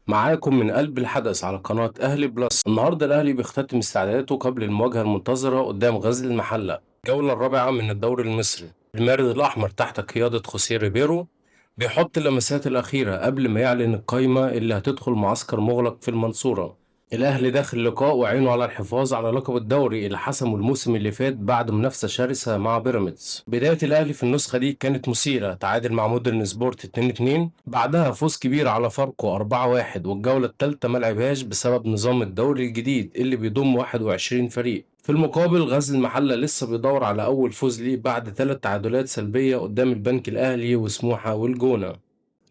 معاكم من قلب الحدث على قناة أهلي بلس. النهاردة الأهلي بيختتم استعداداته قبل المواجهة المنتظرة قدام غزل المحلة، الجولة الرابعة من الدوري المصري. المارد الأحمر تحت قيادة خوسيه ريبيرو بيحط اللمسات الأخيرة قبل ما يعلن القايمة اللي هتدخل معسكر مغلق في المنصورة. الأهلي داخل اللقاء وعينه على الحفاظ على لقب الدوري اللي حسمه الموسم اللي فات بعد منافسة شرسة مع بيراميدز. بداية الأهلي في النسخة دي كانت مثيرة، تعادل مع مودرن سبورت 2-2، بعدها فوز كبير على فاركو 4-1، والجولة الثالثة ما لعبهاش بسبب نظام الدوري الجديد اللي بيضم 21 فريق. في المقابل غزل المحلة لسه بيدور على أول فوز ليه بعد 3 تعادلات سلبية قدام البنك الأهلي وسموحة والجونة.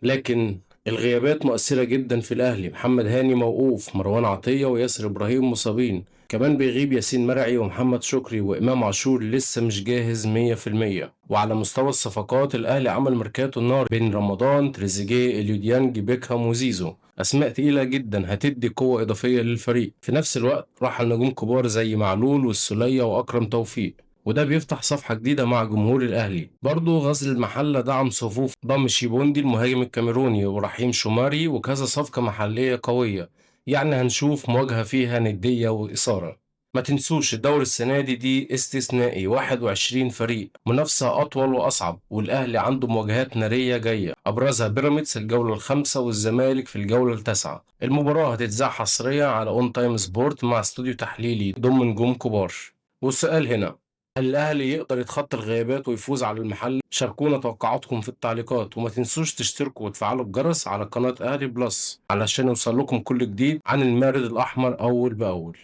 لكن الغيابات مؤثرة جدا في الأهلي، محمد هاني موقوف، مروان عطية وياسر إبراهيم مصابين، كمان بيغيب ياسين مرعي ومحمد شكري، وإمام عاشور لسه مش جاهز 100%. وعلى مستوى الصفقات الأهلي عمل ميركاتو النار بين رمضان، تريزيجيه، اليوديانج، بيكهام، وزيزو، أسماء تقيلة جدا هتدي قوة إضافية للفريق. في نفس الوقت رحل نجوم كبار زي معلول والسولية وأكرم توفيق، وده بيفتح صفحة جديدة مع جمهور الأهلي. برضه غزل المحلة دعم صفوف، ضم شيبوندي المهاجم الكاميروني ورحيم شوماري وكذا صفقة محلية قوية. يعني هنشوف مواجهة فيها ندية وإثارة. ما تنسوش الدوري السنة دي استثنائي، 21 فريق، منافسة أطول وأصعب، والأهلي عنده مواجهات نارية جاية، أبرزها بيراميدز الجولة الخامسة والزمالك في الجولة التاسعة. المباراة هتتذاع حصريا على أون تايم سبورت مع استوديو تحليلي ضم نجوم كبار. والسؤال هنا، هل الأهلي يقدر يتخطى الغيابات ويفوز على المحل؟ شاركونا توقعاتكم في التعليقات، وما تنسوش تشتركوا وتفعلوا الجرس على قناة أهلي بلس علشان يوصل لكم كل جديد عن المارد الأحمر أول بأول.